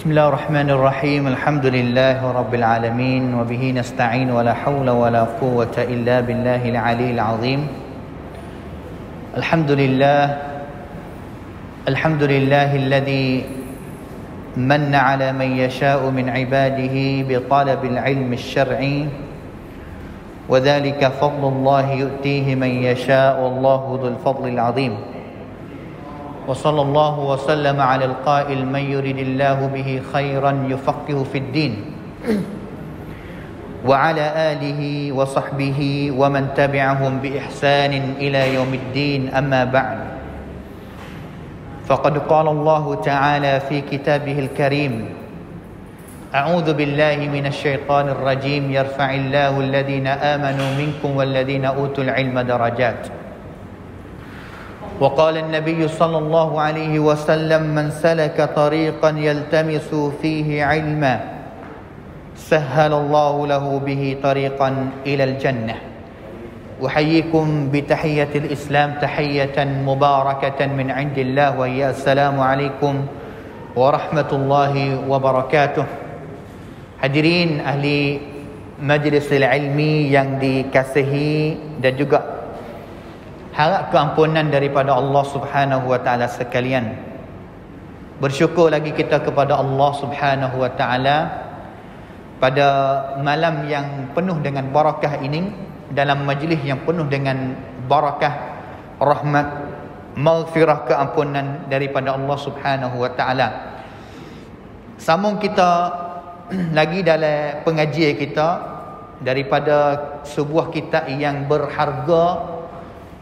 Bismillahirrahmanirrahim. Alhamdulillahirabbil alamin wa bihi nasta'in wa la haula wa la quwwata illa billahil aliyil azim. Alhamdulillahilladzi manna 'ala man yasha'u min 'ibadihi bi talabil 'ilmi asy-syar'i wa dzalika fadlullahi yu'tihi man yasha'u wallahu dzul fadlil 'azim. وصلى الله وسلم على القائل من يرد الله به خيرا يفقهه في الدين وعلى آله وصحبه ومن تبعهم بإحسان إلى يوم الدين أما بعد فقد قال الله تعالى في كتابه الكريم أعوذ بالله من الشيطان الرجيم يرفع الله الذين آمنوا منكم والذين أوتوا العلم درجات وقال النبي صلى الله عليه وسلم من سلك طريقا يلتمس فيه علما سهل الله له به طريقا إلى الجنة. أحييكم بتحية الإسلام تحية مباركة من عند الله وهي السلام عليكم ورحمة الله وبركاته. Hadirin ahli majlis ilmi yang dikasihi dan juga harap keampunan daripada Allah Subhanahu wa taala sekalian. Bersyukur lagi kita kepada Allah Subhanahu wa taala pada malam yang penuh dengan barakah ini, dalam majlis yang penuh dengan barakah, rahmat, maghfirah, keampunan daripada Allah Subhanahu wa taala. Sambung kita lagi dalam pengajian kita daripada sebuah kitab yang berharga,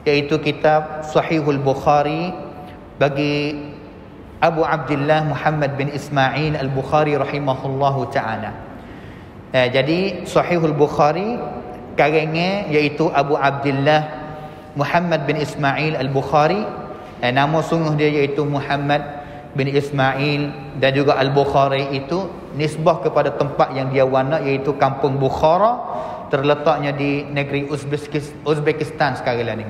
iaitu kitab Sahihul Bukhari bagi Abu Abdullah Muhammad bin Ismail Al-Bukhari rahimahullahu ta'ala. Jadi Sahihul Bukhari karangnya iaitu Abu Abdullah Muhammad bin Ismail Al-Bukhari. Nama sungguh dia iaitu Muhammad bin Ismail, dan juga Al-Bukhari itu nisbah kepada tempat yang dia wana, iaitu kampung Bukhara, terletaknya di negeri Uzbekistan sekarang ni.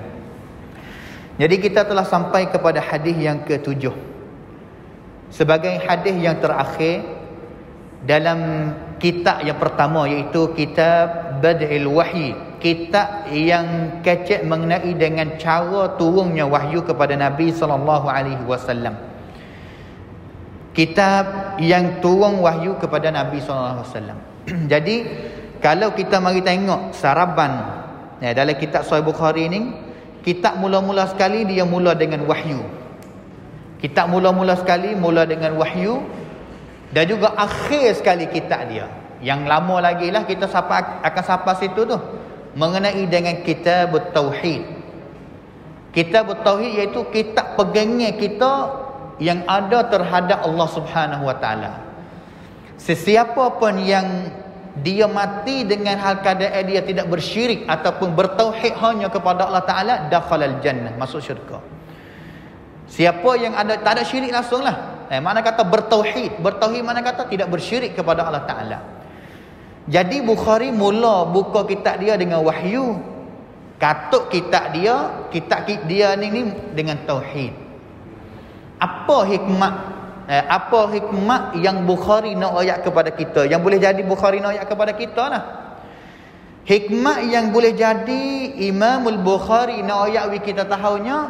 Jadi kita telah sampai kepada hadis yang ke-7 sebagai hadis yang terakhir dalam kitab yang pertama, iaitu kitab Bad'il Wahyi, kitab yang kecek mengenai dengan cara turunnya wahyu kepada Nabi SAW. Kitab yang turun wahyu kepada Nabi SAW. Jadi kalau kita mari tengok saraban dalam kitab Sahih Bukhari ni, kitab mula-mula sekali dia mula dengan wahyu. Kitab mula-mula sekali mula dengan wahyu, dan juga akhir sekali kitab dia. Yang lama lagi lah kita akan sampai situ tu, mengenai dengan Kitabut Tauhid. Kitabut Tauhid iaitu kitab pegangnya kita yang ada terhadap Allah Subhanahu wa taala. Sesiapa pun yang dia mati dengan hal keadaan dia tidak bersyirik ataupun bertauhid hanya kepada Allah Ta'ala, dakhalal jannah, masuk syurga. Siapa yang tak ada syirik langsung lah. Mana kata bertauhid. Bertauhid mana kata tidak bersyirik kepada Allah Ta'ala. Jadi Bukhari mula buka kitab dia dengan wahyu. Katuk kitab dia ni dengan tauhid. Apa hikmah yang Bukhari nak ayat kepada kita, yang boleh jadi Bukhari nak ayat kepada kita lah. Hikmah yang boleh jadi Imamul Bukhari nak ayat kita tahunya,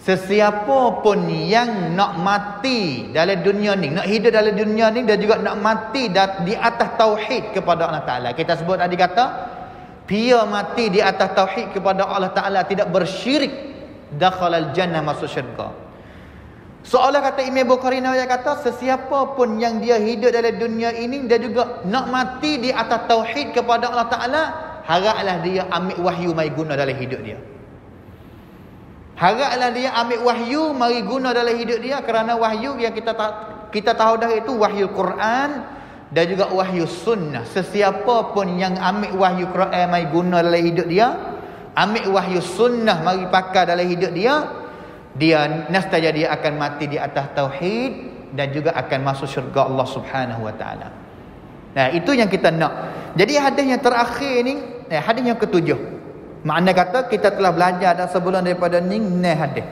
sesiapa pun yang nak mati dalam dunia ni, nak hidup dalam dunia ni, dan juga nak mati di atas tauhid kepada Allah Ta'ala. Kita sebut tadi kata dia mati di atas tauhid kepada Allah Ta'ala, tidak bersyirik, dakhalal jannah, masuk syurga. Seolah kata Imam Bukhari Nawawi kata sesiapa pun yang dia hidup dalam dunia ini dan juga nak mati di atas tauhid kepada Allah Ta'ala, haraplah dia ambil wahyu mari guna dalam hidup dia. Haraplah dia ambil wahyu mari guna dalam hidup dia, kerana wahyu yang kita tahu dah itu wahyu Quran dan juga wahyu sunnah. Sesiapa pun yang ambil wahyu Quran mari guna dalam hidup dia, ambil wahyu sunnah mari pakai dalam hidup dia, dia nescaya dia akan mati di atas tauhid dan juga akan masuk syurga Allah Subhanahu wa taala. Nah, itu yang kita nak. Jadi hadis yang terakhir ni, hadis yang ke-7. Makna kata kita telah belajar dah sebelum daripada ni hadis.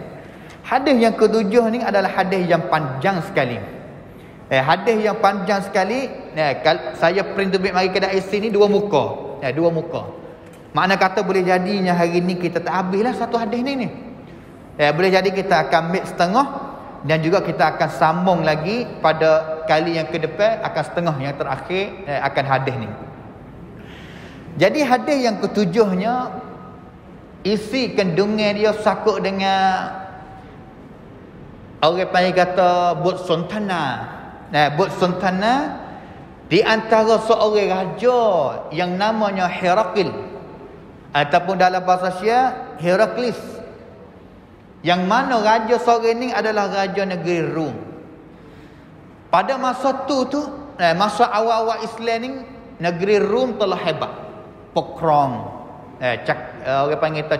Hadis yang ke-7 ni adalah hadis yang panjang sekali. Hadis yang panjang sekali. Saya print bit mari kedai sini 2 muka. 2 muka. Makna kata boleh jadinya hari ni kita tak habislah satu hadis ni. Boleh jadi kita akan ambil setengah dan juga kita akan sambung lagi pada kali yang ke depan akan setengah yang terakhir akan hadis ni. Jadi hadis yang ketujuhnya isi kandungan dia sakut dengan orang panggil kata bot sontana. Bot sontana di antara seorang raja yang namanya Herakil ataupun dalam bahasa Syia Heraklis. Yang mana raja seorang ni adalah raja negeri Rom. Pada masa tu masa awal-awal Islam ni negeri Rom telah hebat. Pokrong. Orang panggil tu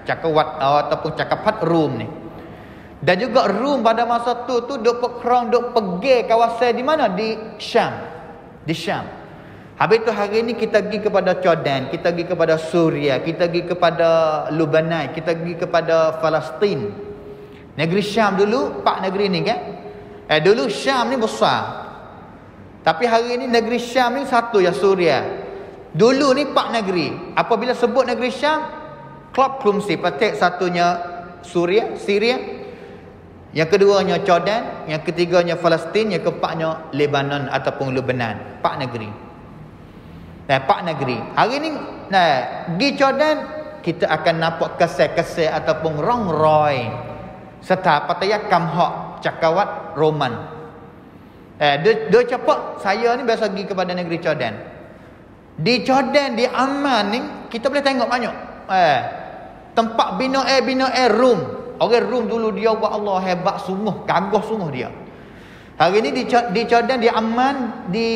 cakawat ataupun cakapat Rom ni. Dan juga Rom pada masa tu duk pokrong, duk pergi kawasan di mana? Di Syam. Di Syam. Habis tu hari ni kita pergi kepada Jordan, kita pergi kepada Suria, kita pergi kepada Lebanon, kita pergi kepada Palestin. Negeri Syam dulu, 4 negeri ni kan? Dulu Syam ni besar. Tapi hari ni negeri Syam ni satu ya, Suria. Dulu ni 4 negeri. Apabila sebut negeri Syam, klub klumsi, petik satunya Syria, yang keduanya Jordan, yang ketiganya Palestin, yang keempatnya Lebanon ataupun Lebanon. 4 negeri. 4 negeri. Hari ni di Jordan kita akan nampak kesel-kesel ataupun rong-roy serta pataya kamhak cakawat Roman. Dia cepat saya ni biasa pergi kepada negeri Jordan. Di Jordan, di Amman ni kita boleh tengok banyak tempat bina Rom. Orang Rom dulu dia buat Allah hebat sungguh, gagah sungguh dia. Hari ni di Jordan, di Amman, di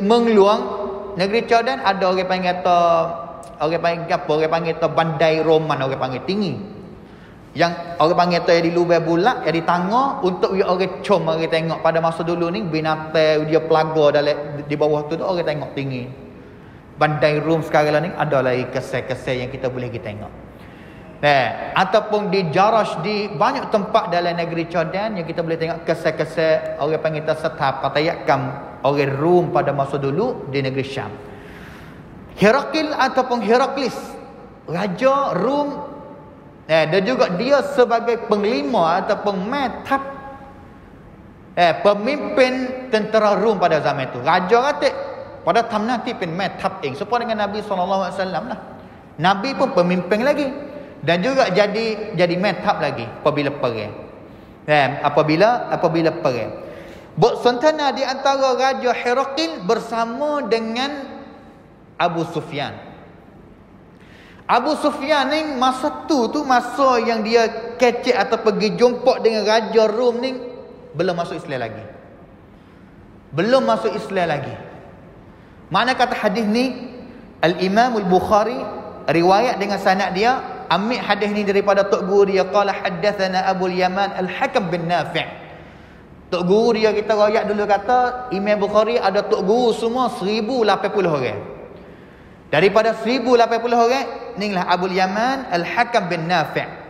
Mengluang negeri Jordan ada orang panggil bandai Roman, orang panggil tinggi. Yang orang panggil tu yang di lubang bulat, yang di tangga untuk orang com orang tengok pada masa dulu ni binatang dia pelaga dalam di bawah tu orang tengok tinggi. Bandai Rom sekarang ni ada lagi kesel-kesel yang kita boleh kita tengok. Ataupun di Jarash, di banyak tempat dalam negeri Jordan yang kita boleh tengok kesel-kesel orang panggil serta patayakam orang Rom pada masa dulu di negeri Syam. Herakil ataupun Heraklis, raja Rom, dan juga dia sebagai penglima ataupun metap pemimpin tentera Rom pada zaman itu. Raja kata pada tamnati pun metap serupa dengan Nabi SAW lah. Nabi pun pemimpin lagi dan juga jadi metap lagi apabila perang. Apabila perang. Bot sontana di antara Raja Herakil bersama dengan Abu Sufyan. Abu Sufyan ni masa tu masa yang dia kecek atau pergi jumpa dengan Raja Rom ni belum masuk Islam lagi. Belum masuk Islam lagi. Mana kata hadis ni Al-Imam Al-Bukhari riwayat dengan sanad dia, ambil hadis ni daripada tok guru dia, qala haddatsana Abu Yaman Al-Hakam bin Nafi'. Tok guru dia kita rakyat dulu kata Imam Bukhari ada tok guru semua 1080 orang. Daripada 1080 orang inilah Abu Yaman Al-Hakam bin Nafi'.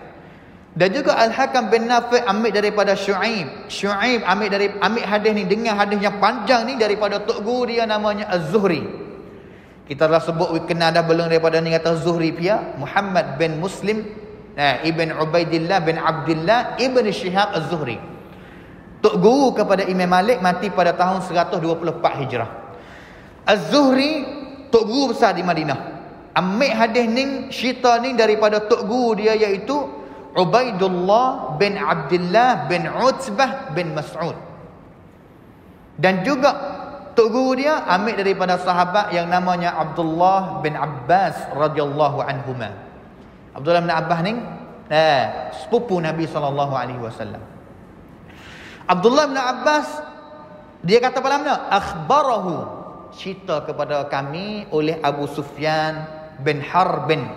Dan juga Al-Hakam bin Nafi' ambil daripada Syuaib ambil hadis ni dengan hadis yang panjang ni daripada tok guru dia namanya Az-Zuhri. Kita dah sebut kenal dah belum daripada ni kata Zuhri pia Muhammad bin Muslim ibn Ubaidillah bin Abdullah ibn Shihab Az-Zuhri. Tok guru kepada Imam Malik mati pada tahun 124 Hijrah. Az-Zuhri tok guru besar di Madinah. Ambil hadis ni cerita ni daripada tok guru dia iaitu Ubaidullah bin Abdullah bin Utbah bin Mas'ud. Dan juga tok guru dia ambil daripada sahabat yang namanya Abdullah bin Abbas radhiyallahu anhuma. Abdullah bin Abbas ni sepupu Nabi SAW. Abdullah bin Abbas dia kata pada mana? Akhbarahu, cerita kepada kami oleh Abu Sufyan bin Harbin.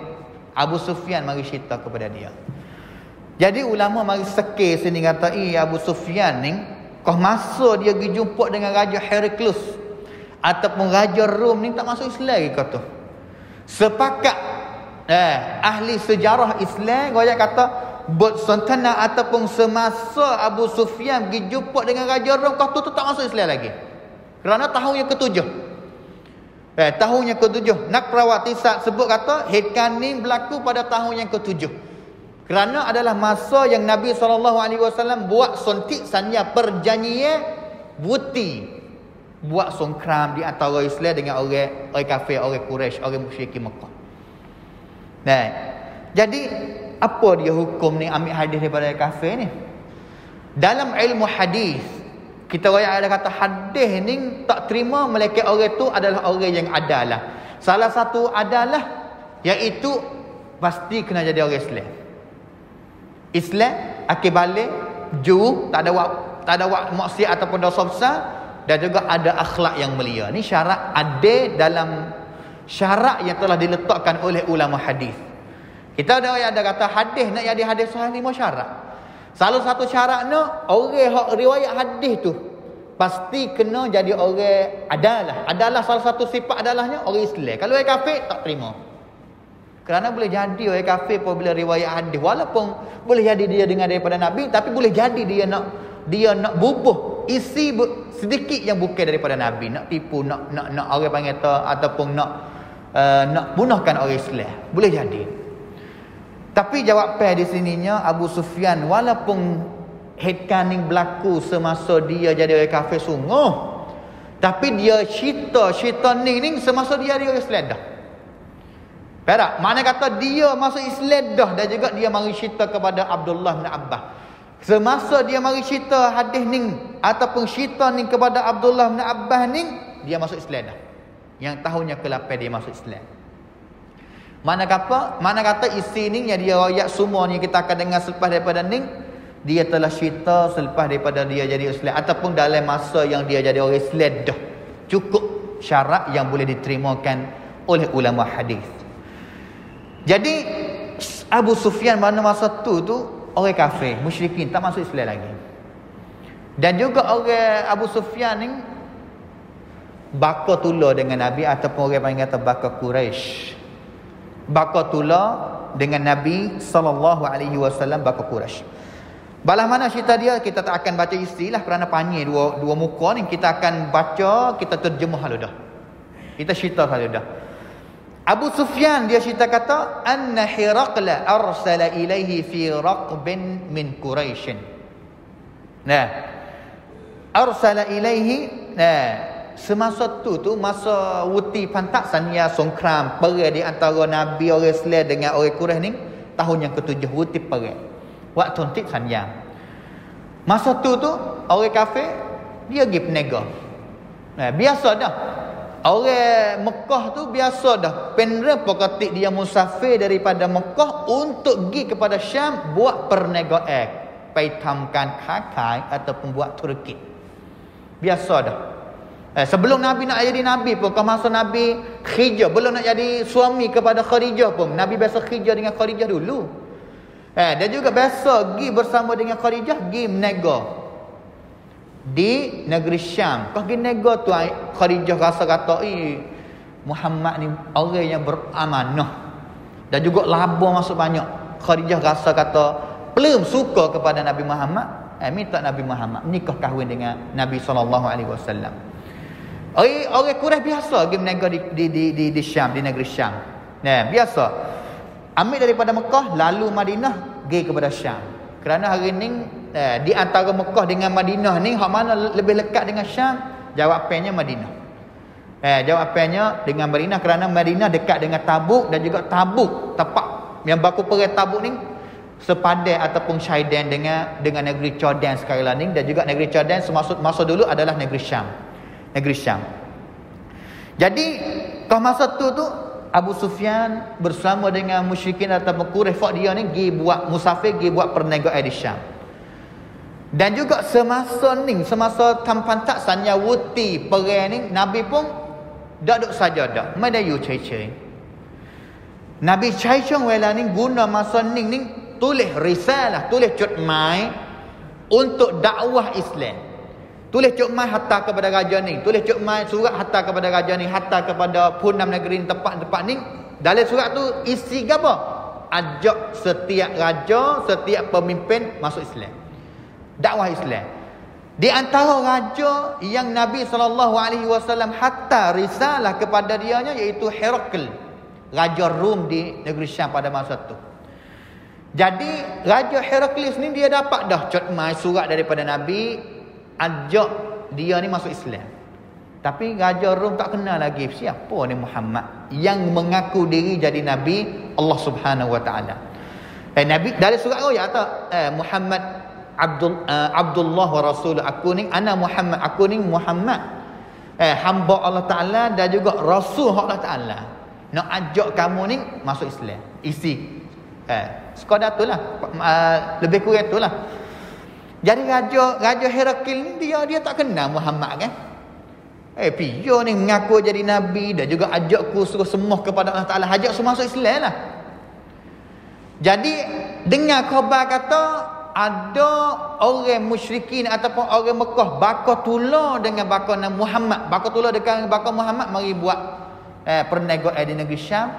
Abu Sufyan mari cerita kepada dia. Jadi ulama mari sekir sini kata, Abu Sufyan ni kau masa dia pergi jumpa dengan Raja Heraklius ataupun Raja Rom ni tak masuk Islam lagi kata. Sepakat ahli sejarah Islam dia kata buat sentana ataupun semasa Abu Sufyan pergi jumpa dengan Raja Rom, kau tu tak masuk Islam lagi. Kerana tahun yang ketujuh. Tahun yang ketujuh. Nak Prawatisat sebut kata headkan ni berlaku pada tahun yang ketujuh. Kerana adalah masa yang Nabi SAW buat sontik sanya perjanjian buti, buat songkram di antara Islam dengan orang kafir, orang Quraisy, orang musyrikin Mekah. Nah, jadi apa dia hukum ni ambil hadis daripada kafir ni? Dalam ilmu hadis, kita ada kata hadis ni tak terima melainkan orang tu adalah orang yang adalah. Salah satu adalah iaitu pasti kena jadi orang Islam. Islam akil balik, jujur, tak ada buat maksiat ataupun dosa besar, dan juga ada akhlak yang mulia. Ni syarat ada dalam syarat yang telah diletakkan oleh ulama hadis. Kita ada kata hadis nak jadi hadis sahih 5 syarat. Salah satu syaratnya orang hak riwayat hadis tu pasti kena jadi orang adalah. Adalah salah satu sifat adalahnya orang Islam. Kalau orang kafir tak terima. Kerana boleh jadi orang kafir apabila riwayat hadis, walaupun boleh jadi dia dengar daripada Nabi, tapi boleh jadi dia nak bubuh isi sedikit yang bukan daripada Nabi, nak tipu, nak orang panggil ataupun nak punahkan orang Islam. Boleh jadi. Tapi jawapan di sininya Abu Sufyan walaupun headcaning berlaku semasa dia jadi orang kafir sungguh, tapi dia cerita ni semasa dia orang Islam dah. Perak, mana kata dia masuk Islam dah, dan juga dia mari cerita kepada Abdullah bin Abbas. Semasa dia mari cerita hadis ni ataupun cerita ni kepada Abdullah bin Abbas ni, dia masuk Islam dah. Yang tahunnya ke-8 dia masuk Islam. Mana kata isi ni yang dia royak semua ni kita akan dengar selepas daripada ni, dia telah cerita selepas daripada dia jadi Islam ataupun dalam masa yang dia jadi orang Islam dah. Cukup syarat yang boleh diterimakan oleh ulama hadis. Jadi Abu Sufyan pada masa tu orang kafir, musyrikin, tak masuk Islam lagi. Dan juga orang Abu Sufyan ni baka tula dengan Nabi ataupun orang panggil kata baka Quraisy. Baka tula dengan Nabi SAW, baka Quraisy. Balah mana cerita dia kita tak akan baca istilah kerana panjang dua muka ni, kita akan baca, kita terjemah halu dah. Kita cerita halu dah. Abu Sufyan dia cerita kata anna Hiraqla arsala ilaihi fi raqbin min Quraisy. Nah, arsala ilaihi, semasa tu masa wuti pantaksan ya songkram perang di antara Nabi orang Islam dengan orang Quraisy ni, tahun yang ke-7 wuti perang. Waktu tik sanya. Masa tu orang kafir dia pergi peniaga. Biasa dah. Orang Mekah tu biasa dah. Penrep ketik dia musafir daripada Mekah untuk pergi kepada Syam buat perniagaan, paitamkan kakai ataupun buat Turki. Biasa dah. Sebelum Nabi nak jadi Nabi pun, ke masa Nabi Khidijah belum nak jadi suami kepada Khadijah pun, Nabi biasa Khidijah dengan Khadijah dulu. Dia juga biasa pergi bersama dengan Khadijah pergi berniaga di negeri Syam. Kau pergi nego tu Khadijah rasa kata Muhammad ni orang yang beramanah dan juga laba masuk banyak. Khadijah rasa kata belum suka kepada Nabi Muhammad, minta Nabi Muhammad nikah kahwin dengan Nabi SAW. Orang Quraisy biasa pergi berniaga di Syam, di negeri Syam. Biasa ambil daripada Mekah lalu Madinah pergi kepada Syam. Kerana hari ni di antara Mekah dengan Madinah ni, hak mana lebih lekat dengan Syam? Jawapannya Madinah. Jawapannya dengan Madinah kerana Madinah dekat dengan Tabuk, dan juga Tabuk tempat yang baku perang Tabuk ni sepadan ataupun syaidan dengan negeri Jordan sekarang ni, dan juga negeri Jordan masa dulu adalah negeri Syam. Negeri Syam. Jadi ke masa tu Abu Sufyan bersama dengan musyrikin ataupun Quraisy dia ni pergi buat musafir, pergi buat perniagaan di Syam. Dan juga semasa tampantak sanya wuti perang ni, Nabi pun tak duduk saja dak. Madayu cai-cai. Nabi cai-cai wala ni guna masa ni tulis risalah, tulis cutmai untuk dakwah Islam. Tulis cutmai hatta kepada raja ni, tulis cutmai surat hatta kepada raja ni, hatta kepada punam negeri tempat-tempat ni. Dalam surat tu isi apa? ajak setiap raja, setiap pemimpin masuk Islam. Dakwah Islam. Di antara raja yang Nabi SAW hatta risalah kepada dianya iaitu Herakl, raja Rom di negeri Syam pada masa itu. Jadi Raja Heraklius ni dia dapat dah cotmai surat daripada Nabi ajak dia ni masuk Islam. Tapi Raja Rom tak kenal lagi siapa ni Muhammad yang mengaku diri jadi Nabi Allah Subhanahu Wa Taala. Nabi dari surat kata Muhammad Abdullah wa Rasul, aku ni ana Muhammad, aku ni Muhammad hamba Allah Taala dan juga Rasul Allah Taala. Nak ajak kamu ni masuk Islam. Isi sekadar itulah, lebih kurang itulah. Jadi Raja Herakl ni dia tak kenal Muhammad kan. Pio ni mengaku jadi Nabi dan juga ajakku suruh semua kepada Allah Ta'ala, ajak semua masuk Islam lah. Jadi dengar khabar kata ada orang musyrikin ataupun orang Mekah bakar tular dengan bakar Muhammad, bakar tular dengan bakar Muhammad, mari buat perniagaan di negeri Syam.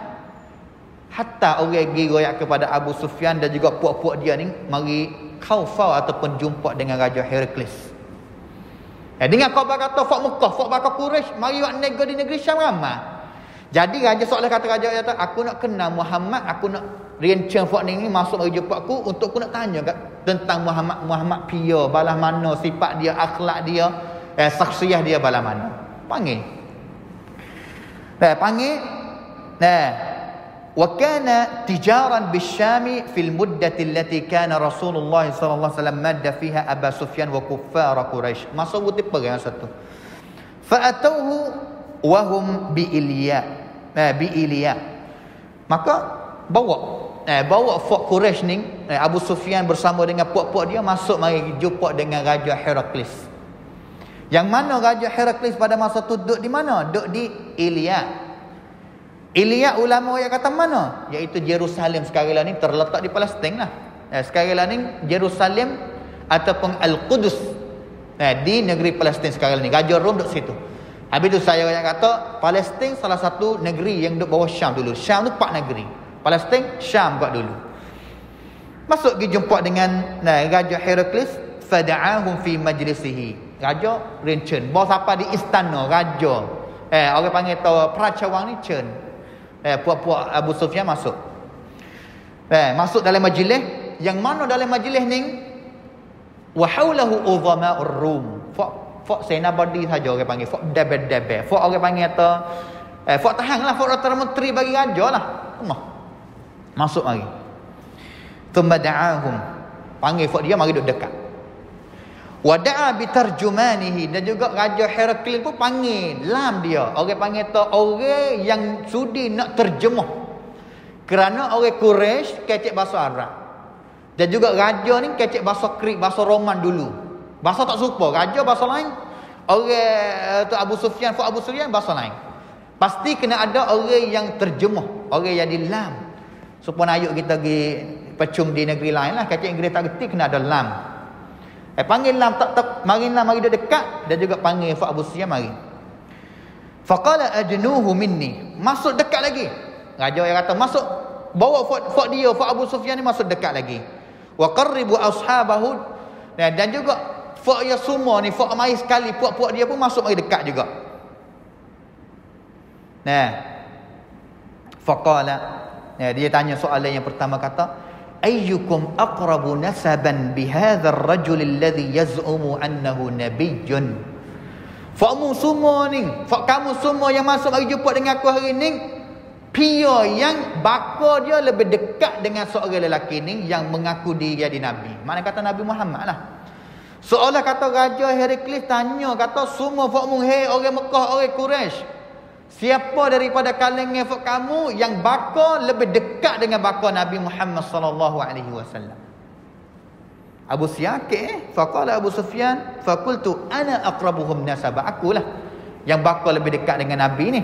Hatta orang giroyak kepada Abu Sufyan dan juga puak-puak dia ni mari khaufau ataupun jumpa dengan Raja Heraklius. Dengan khabar kata fak Mekah, fak bakar Quraisy mari buat nego di negeri Syam ramai. Jadi raja seolah kata raja kata, aku nak kenal Muhammad, aku nak rencana fak ni masuk mari jumpa aku untuk aku nak tanya tentang Muhammad pia balah mana, sifat dia, akhlak dia, saksiah dia balah mana. Panggil. وكان تجارا بالشام في المدة التي كان رسول الله صلى الله عليه وسلم مد فيها أبا سفيان وكفار قريش. Masa butik perang satu. فأتوه وهم بإلياء. Maka bawa fort Quraisy ni, Abu Sufyan bersama dengan puak-puak dia masuk mari jumpa dengan Raja Heraklius. Yang mana Raja Heraklius pada masa tu duduk di mana? Duduk di Ilya. Ilya ulama yang kata mana? Iaitu Jerusalem sekarang ni, terletak di Palestin lah. Sekarang ni Jerusalem ataupun Al-Qudus di negeri Palestin sekarang ni. Raja Rom duduk situ. Habis tu saya yang kata Palestin salah satu negeri yang duduk bawah Syam dulu. Syam tu 4 negeri. Palestin, Syam kat dulu. Masuk pergi jumpa dengan Raja Heraklius. Fada'ahum fi majlisihi. Raja rencen. Bawa siapa di istana Raja. Orang panggil tahu Pracawang ni cen. Puak-puak Abu Sufyan masuk. Masuk dalam majlis. Yang mana dalam majlis ni wa haulahu udhama'ur rum. Fak senabadi saja orang panggil. Fak debel-debel. Fak orang panggil kata fak tahan lah. Fak Perdana Menteri bagi raja lah. Masuk mari. Thumma da'ahum. Panggil fak dia mari duduk dekat. Wada'a bitarjumanihi, dan juga Raja Heraklius pun panggil lam dia. Orang panggil tu orang yang sudi nak terjemah. Kerana orang Quraisy kecek bahasa Arab. Dan juga raja ni kecek bahasa Greek, bahasa Roman dulu. Bahasa tak serupa. Raja bahasa lain. Orang tu Abu Sufyan bahasa lain. Pasti kena ada orang yang terjemah, orang yang di lam. Supaya ayuk kita pergi percum di negeri lain lah, kecek Inggeris tak reti kena ada lam. Panggil lam tak mari dekat, dan juga panggil Abu Sufyan mari. Faqala ajnuhu minni. Masuk dekat lagi. Raja yang kata masuk, bawa dia Abu Sufyan ni masuk dekat lagi. Wa qarribu ashabahu. Dan juga dia semua ni mari sekali puak-puak dia pun masuk mari dekat juga. Faqala, dia tanya soalan yang pertama kata, ayyukum aqrabu nasaban bihadha ar-rajul alladhi yaz'umu annahu nabiyyun. Kamu semua yang masuk mari jumpa dengan aku hari ni, pia yang bakar dia lebih dekat dengan seorang lelaki ni yang mengaku dia jadi nabi. Mana kata Nabi Muhammad lah. Seolah kata Raja Heraklius tanya kata semua fakmu, hei orang Mekah, orang Quraisy, siapa daripada kalangan kamu yang bakar lebih dekat dengan bakar Nabi Muhammad sallallahu alaihi wasallam? Abu Sufyan faqala Abu Sufyan faqultu ana aqrabuhum nasaba, akulah yang bakar lebih dekat dengan Nabi ni.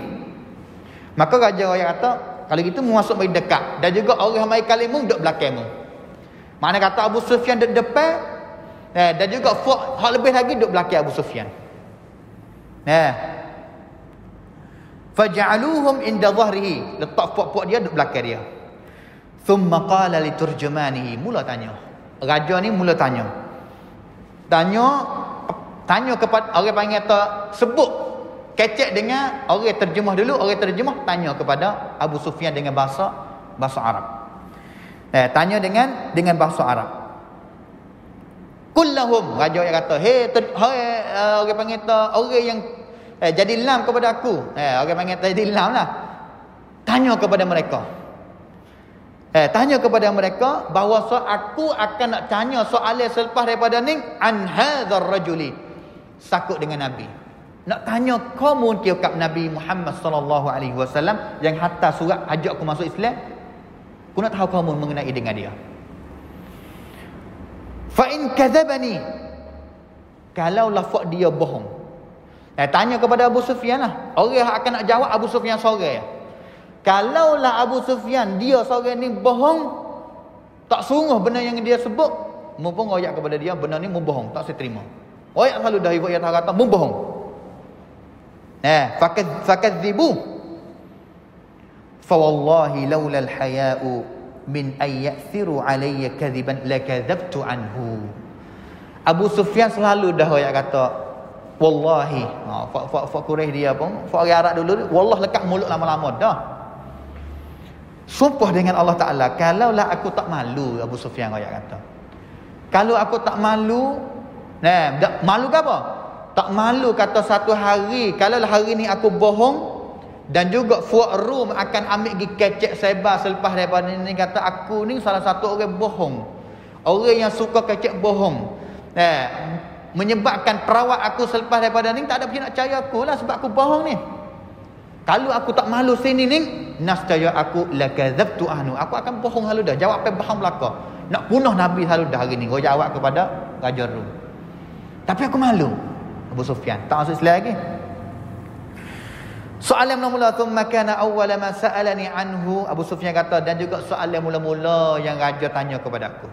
Maka raja yang kata kalau gitu mu masuk mai dekat, dan juga orang mai kalimu duduk belakangmu. Mana kata Abu Sufyan duduk depan, dan juga hak lebih lagi duduk belakang Abu Sufyan. Faj'aluhum inda dhahrihi, letak puak-puak dia duduk belakang dia. Thumma qala li turjumanihi, mula tanya. Raja ni mula tanya. Tanya kepada orang panggil sebut kecek dengan orang terjemah dulu, orang terjemah tanya kepada Abu Sufyan dengan bahasa Arab. Tanya dengan bahasa Arab. Kullahum, raja yang kata, orang panggil orang yang jadi lam kepada aku. Orang panggil jadi lam lah. Tanya kepada mereka. Tanya kepada mereka bahawa aku akan nak tanya soalan selepas daripada ni an hadzal rajuli, sakut dengan Nabi. Nak tanya kamu tiap Nabi Muhammad sallallahu alaihi wasallam yang hantar surat ajak aku masuk Islam. Aku nak tahu kamu mengenai dengan dia. Fa in kadzabani, kalau lafaz dia bohong. Tanya kepada Abu Sufyan lah. Orang yang akan nak jawab Abu Sufyan seorang. Kalaulah Abu Sufyan dia seorang ni bohong, tak sungguh benda yang dia sebut, mumpung royak kepada dia benda ni membohong, tak saya terima. Royak selalu dah riwayat kata membohong. Fakadzibu. Fa wallahi laula al-haya'u min ay ya'thiru alayya kadhiban lakadzabtu anhu. Abu Sufyan selalu dah royak kata wallahi. Fa Quraisy dia pun, fa orang Arab dulu, wallah lekat mulut lama-lama dah. Sumpah dengan Allah Ta'ala, kalaulah aku tak malu, Abu Sufyan royak kata. Kalau aku tak malu, malu ke apa? Tak malu kata satu hari, kalaulah hari ni aku bohong, dan juga Fuad Rum akan ambil pergi kecek sebar selepas daripada ni, kata aku ni salah satu orang bohong. Orang yang suka kecek bohong. Menyebabkan perawat aku selepas daripada ni tak ada pergi nak percaya aku lah sebab aku bohong ni. Kalau aku tak malu sini ni, nascaya aku lakadzabtu anhu, aku akan bohong halu dah, jawab apa bohong belaka. Nak bunuh Nabi halu dah hari ni, gua jawab kepada Raja Rum. Tapi aku malu. Abu Sufyan tak masuk Islam lagi. Soalan mula-mula, thumma kana awwala ma sa'alani anhu, Abu Sufyan kata, dan juga soalan mula-mula yang raja tanya kepada aku.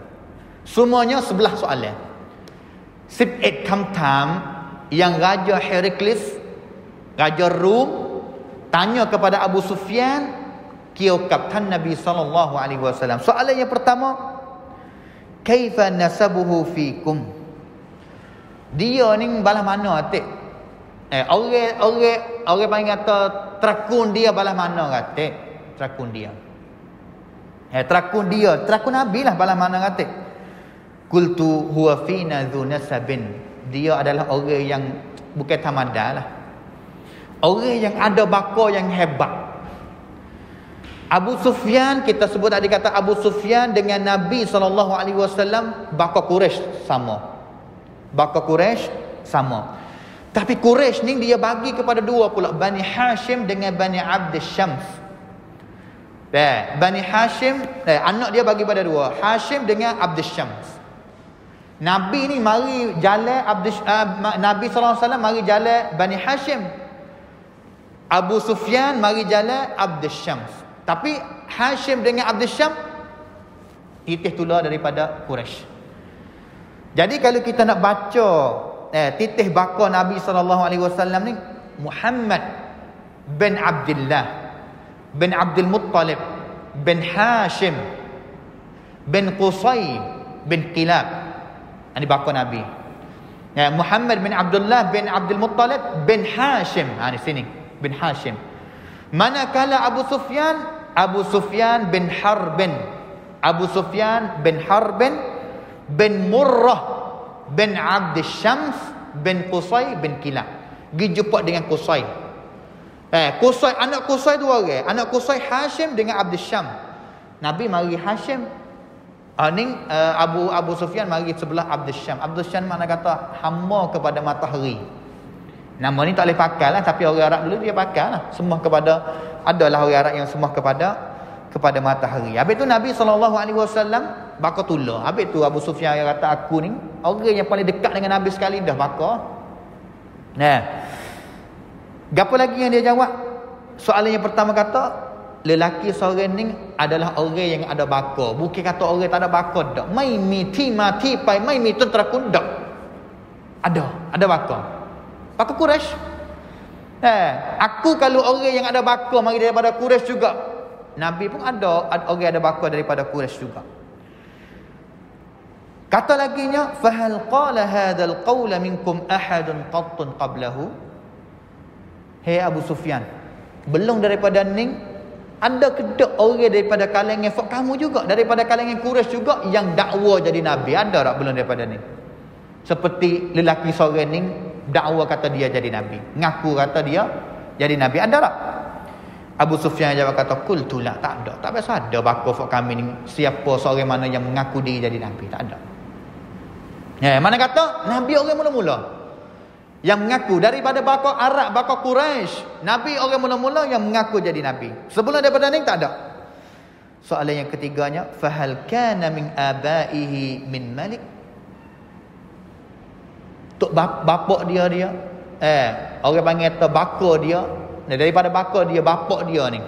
Semuanya 11 soalan. 11 kamtam yang Raja Heraklius, Raja Rum tanya kepada Abu Sufyan kiokaptan Nabi sallallahu alaihi wasallam. Soalan yang pertama, kaifa nasabuhu fikum? Dia ni balas mana atik? Orang panggil kata trakun dia balas mana atik? Trakun dia. Trakun Nabi lah balas mana atik? Qultu huwa fina dzu nasabin. Dia adalah orang yang bukan tamadah lah. Orang yang ada bakar yang hebat. Abu Sufyan, kita sebut tadi kata Abu Sufyan dengan Nabi SAW, bakar Quraisy sama. Bakar Quraisy sama. Tapi Quraisy ni dia bagi kepada dua pula, Bani Hashim dengan Bani Abd Syams. Bani Hashim, anak dia bagi pada dua, Hashim dengan Abd Syams. Nabi ni mari jalan Nabi SAW mari jalan Bani Hashim. Abu Sufyan mari jalan Abd Syams. Tapi Hashim dengan Abd Syams titih tular daripada Quraisy. Jadi kalau kita nak baca titih bakar Nabi SAW ni, Muhammad bin Abdullah bin Abdul Muttalib bin Hashim bin Qusay bin Kilab. Ini bakar Nabi. Muhammad bin Abdullah bin Abdul Muttalib bin Hashim. Di sini bin Hashim. Manakala Abu Sufyan bin Harbin, Abu Sufyan bin Harbin bin Murrah bin Abd Syams bin Qusay bin Kilab. Pergi jumpa dengan Qusay. Qusay, anak Qusay dua orang. Anak Qusay Hashim dengan Abd Syams. Nabi mari Hashim. Abu Sufyan mari sebelah Abd Syams. Abd Syams mana kata hamba kepada matahari. Nama ni tak boleh pakai lah, tapi orang Arab dulu dia pakai lah. Sembah kepada, adalah orang Arab yang sembah kepada matahari. Habis tu Nabi SAW bakar tular. Habis tu Abu Sufyan yang kata aku ni orang yang paling dekat dengan Nabi sekali dah bakar. Gapo lagi yang dia jawab? Soalan yang pertama kata, lelaki seorang ni adalah orang yang ada bakar. Bukan kata orang tak ada bakar dak. Mai mati pai mai mi tentrakun dak. Ada bakar. Bakar Quraisy. Aku kalau orang yang ada bakar mari daripada Quraisy juga. Nabi pun ada orang ada bakal daripada Quraisy juga. Kata laginya, fahal qala hadzal qawla minkum ahadun qattun qablahu. Hei Abu Sufyan, belum daripada ni ada kedok orang daripada kalangan kamu juga, daripada kalangan Quraisy juga yang dakwa jadi nabi, ada tak belum daripada ni? Seperti lelaki seorang ni dakwa kata dia jadi nabi, ngaku kata dia jadi nabi, ada tak? Abu Sufyan jawab kata, qultu la, tak ada. Tak biasa ada bakal kami ni siapa seorang mana yang mengaku diri jadi nabi, tak ada. Ya, mana kata nabi orang mula-mula yang mengaku daripada bakal Arab, bakal Quraisy, nabi orang mula-mula yang mengaku jadi nabi. Sebelum daripada ni tak ada. Soalan yang ketiganya, fahal kana min abaihi min malik? Tok bapak dia orang panggil baka dia, daripada baka dia, bapak dia ni,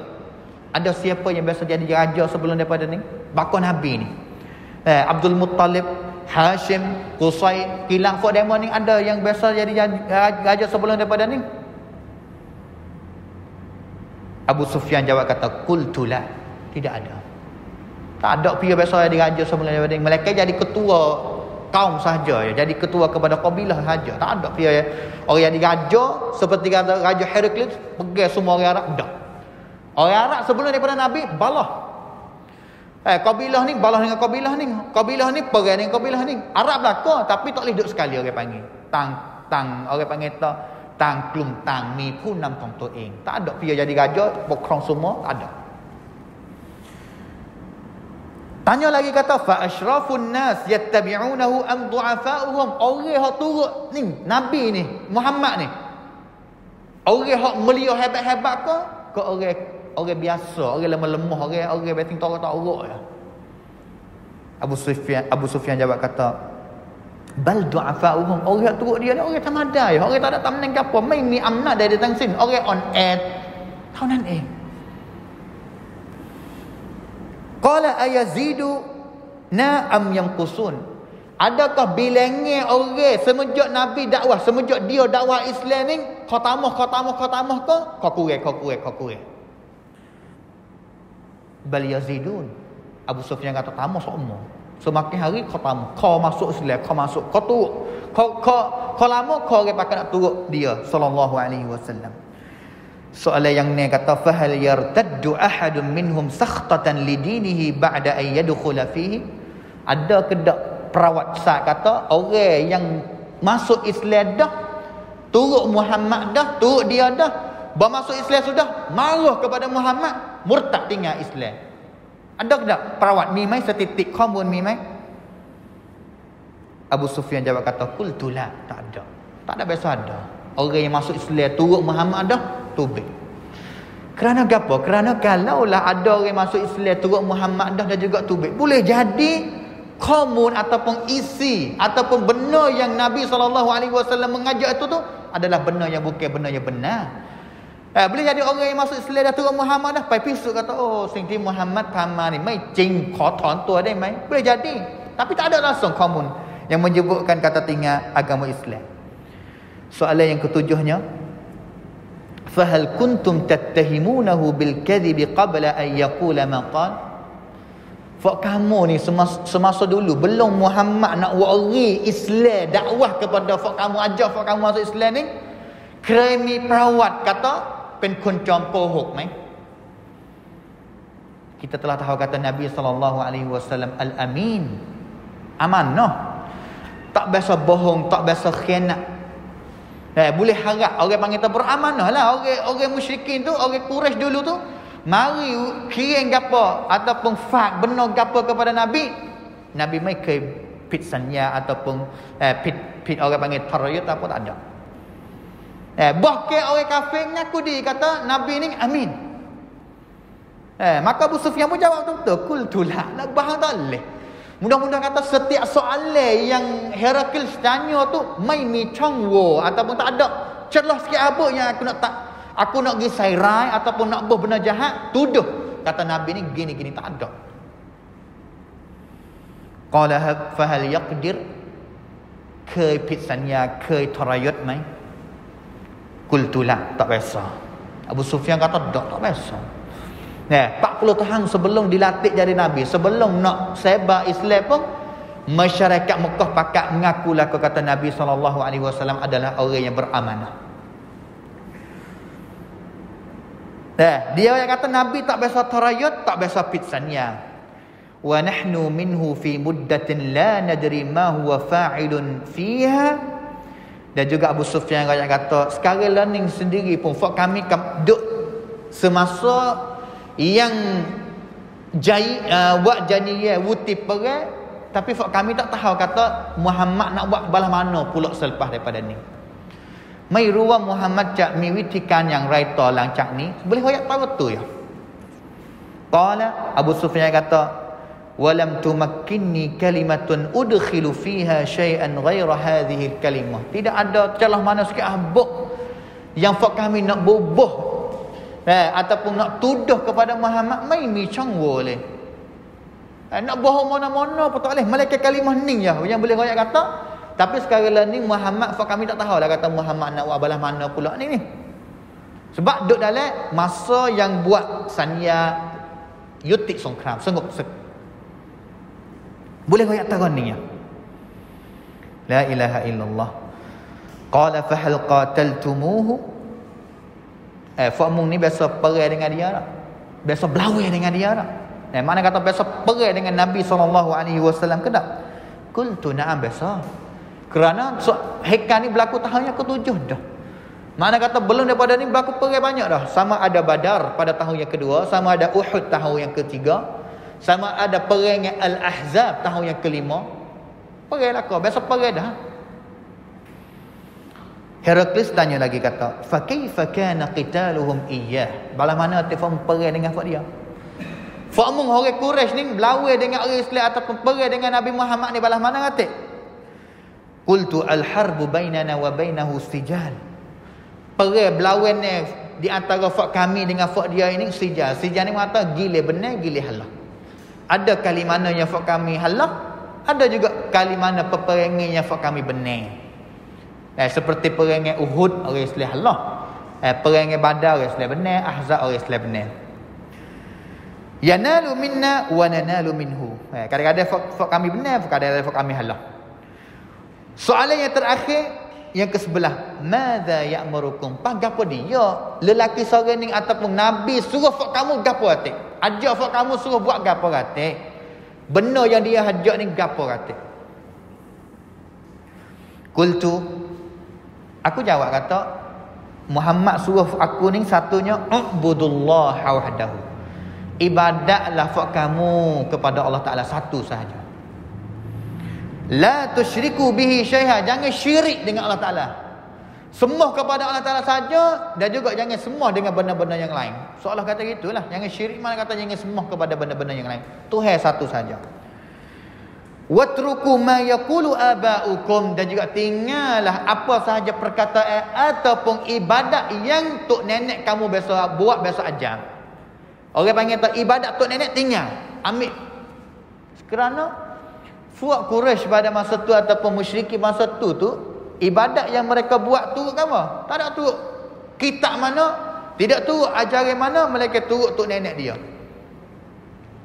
ada siapa yang biasa jadi raja sebelum daripada ni? Baka nabi ni. Abdul Muttalib, Hashim, Qusay, kilang fok demo ni ada yang biasa jadi raja sebelum daripada ni? Abu Sufyan jawab kata, qultu la, tidak ada. Tak ada pihak biasa jadi raja sebelum daripada ni. Mereka jadi ketua kaum sahaja, jadi ketua kepada kabilah sahaja. Tak ada pihak orang jadi raja seperti kata Raja Heraklius pegang semua orang Arab. Tak. Orang Arab sebelum daripada Nabi balah. Kabilah ni balah dengan kabilah ni perang dengan kabilah ni. Arab belaka tapi tak boleh duduk sekali orang panggil. Tang orang panggil tang klum tang mi pun nam tong to eng. Tak ada pihak jadi raja pokong semua, tak ada. Tanya lagi kata, fa asyrafun nas yattabi'unahu am du'afa'uhum. Orang hak turut ni nabi ni Muhammad ni, orang hak mulia hebat-hebat ke orang biasa, orang lemah-lemah, orang beting tok tak urut ya. Abu Sufyan jawab kata, bal du'afa'uhum. Orang hak turut dia ni orang tamadai, orang tak ada tamneng gapo, mai mi amna dari datang sin, orang on air. Tahu nan Qala ayazidu na am yanqusun. Adakah bilangnya orang semenjak Nabi dakwah, semenjak dia dakwah Islam ni kau tambah ke kau kurang. Bal yazidun. Abu Sufyan kata tambah semua. Semakin hari kau tambah, kau masuk Islam, kau turut. Kau lama kau orang pakai nak turut dia sallallahu alaihi wasallam. Soalan yang ni kata, fahal yartaddu ahadun minhum sakhtatan lidinihi ba'da an yadkhula fihi. Ada ke tak perawat sat kata orang yang masuk Islam dah, turut Muhammad dah, turut dia dah, bermasuk Islam sudah, marah kepada Muhammad, murtad tinggal Islam. Ada ke tak perawat mimai setitik komun mimai? Abu Sufyan jawab kata, qultu la, tak ada. Tak ada biasa ada. Orang yang masuk Islam turut Muhammad dah, tubik. Kerana apa? Kerana kalaulah ada orang masuk Islam turut Muhammad dah dan juga tubik, boleh jadi komun ataupun isi ataupun benda yang Nabi SAW mengajak itu tu adalah benda yang bukan benda yang benar. Boleh jadi orang yang masuk Islam dah turut Muhammad dah, pai pisuk kata, oh sing ti Muhammad pama ni mai jing kho thon tua dai mai. Boleh jadi, tapi tak ada langsung komun yang menyebutkan kata tinggal agama Islam. Soalan yang ketujuhnya, fahal kuntum tattahimunahu bil kadhibi qabla an yaqula ma qala. Fak kamu ni semasa dulu belum Muhammad nak wari Islam, dakwah kepada fak kamu, ajak fak kamu masuk Islam ni, kremi perawat kata pen kun jom pohok mai. Kita telah tahu kata Nabi SAW al-amin, amanah, tak biasa bohong, tak biasa khianat. Boleh harap orang panggil tu beramanah lah. Orang musyrikin tu, orang Quraisy dulu tu, mari kirim gapo ataupun fak benar gapo kepada Nabi, Nabi mai ke pit sanya ataupun pit orang panggil tarayut apa tak ada. Bahkan orang kafir ngaku dia kata Nabi ni amin. Maka Abu Sufyan pun jawab betul, qultu la, nak bahang tak leh. Mudah-mudahan kata setiap soalan yang Heraklius tanya tu mai mi chongwo ataupun tak ada celah sikit apa yang aku nak pergi sairai ataupun nak buat benda jahat, tuduh kata Nabi ni gini tak ada. Qala fa hal yaqdir, ke pitsannya ke tarayut mai? Qultu la, tak biasa. Abu Sufyan kata tak biasa. 40 tahun sebelum dilatih jadi Nabi, sebelum nak sebar Islam pun, masyarakat Mekah pakat mengaku lah kata Nabi SAW adalah orang yang beramanah. Dia yang kata Nabi tak biasa tarayut, tak biasa pitsanya. Wa nahnu minhu fi muddatin la nadri ma huwa fa'ilun fiha. Dan juga Abu Sufyan yang kata sekarang learning sendiri pun fak kami duk semasa yang buat janiyah wuti perang, tapi fak kami tak tahu kata Muhammad nak buat balah mana pula selepas daripada ni. Mai ruwa Muhammad cak miwitikan yang raita lang cak ni boleh royak tahu tu ya. Qala Abu Sufyan kata walam tumakkinni kalimatun udkhilu fiha syai'an ghaira hadhihi kalimah. Tidak ada celah mana sikit habuk yang fak kami nak bubuh ataupun nak tuduh kepada Muhammad mai mi chang boleh. Nak bohong mana-mana pun tak boleh. Malaikat kalimah ni ya yang boleh royak kata. Tapi sekarang ni Muhammad fak kami tak tahu lah kata Muhammad nak buat balas mana pula ni. Sebab duduk dalam masa yang buat sania yutik songkram senggup boleh royak tahu ni ya. La ilaha illallah. Qala fa hal qataltumuhu. Fa'mung ni biasa perang dengan dia lah. Biasa berlawan dengan dia lah. Mana kata biasa perang dengan Nabi SAW ke tak? Qultu na'am biasa. Kerana hekah ni berlaku tahun yang ke-7 dah. Mana kata belum daripada ni berlaku perang banyak dah. Sama ada Badar pada tahun yang kedua, sama ada Uhud tahun yang ketiga, sama ada perang Al-Ahzab tahun yang kelima. Perang lah kau, biasa perang dah. Heraklius tanya lagi kata, fa kaifa kana qitaluhum iyyah? Balah mana tifam perang dengan dia? Fa mung orang Quraisy ni berlawan dengan orang Islam ataupun perang dengan Nabi Muhammad ni balah mana kata? Qultu al-harbu bainana wa bainahu sijal. Perang berlawan ni di antara fak kami dengan fak dia ini sijal. Sijal ni kata gile benar gile halah. Ada kali mana yang fak kami halah, ada juga kali mana peperangan yang fak kami benar. Seperti perangan Uhud orang Islam halah. Perangan Badar orang Islam benar, Ahzab orang Islam benar. Yanalu minna wa nanalu minhu. Kadang-kadang fak kami benar, kadang-kadang fak kami halah. Soalan yang terakhir yang ke-11, madza ya'murukum? Pak gapo dia? Lelaki seorang ni ataupun Nabi suruh fak kamu gapo atik? Ajak fak kamu suruh buat gapo atik? Benar yang dia ajak ni gapo atik? Qultu, aku jawab kata Muhammad suruh aku ni satunya ubudullah wahdahu. Ibadatlah fak kamu kepada Allah Taala satu sahaja. La tusyriku bihi syai'a, jangan syirik dengan Allah Taala. Sembah kepada Allah Taala saja dan juga jangan sembah dengan benda-benda yang lain. Seolah kata gitulah, jangan syirik mana kata jangan sembah kepada benda-benda yang lain. Tuhan satu saja. Watruku ma yaqulu aba'ukum, dan juga tinggallah apa sahaja perkataan ataupun ibadat yang tok nenek kamu biasa buat, biasa ajar. Orang panggil tak ibadat tok nenek tinggal, ambil. Kerana fuak Quraisy pada masa tu ataupun musyrikin masa tu ibadat yang mereka buat turut apa? Tak ada turut kitab mana, tidak turut ajaran mana, mereka turut tok nenek dia.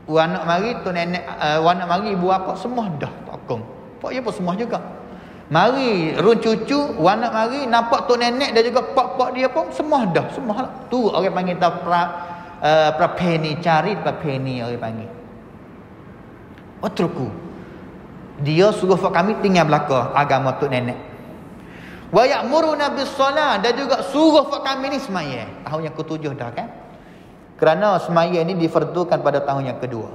Anak mari tok nenek, anak mari ibu apa semua dah takung. Pak dia pun semua juga. Mari run cucu, anak mari nampak tok nenek dan juga pak-pak dia pun semua dah, semua lah. Tu orang panggil tak prapeni, cari prapeni orang panggil. Otruku. Dia suruh kami tinggal belaka agama tok nenek. Wa ya'muruna bis-shalah, dan juga suruh kami ni semaya. Tahun yang ke-7 dah kan? Kerana semaya ni difardukan pada tahun yang kedua.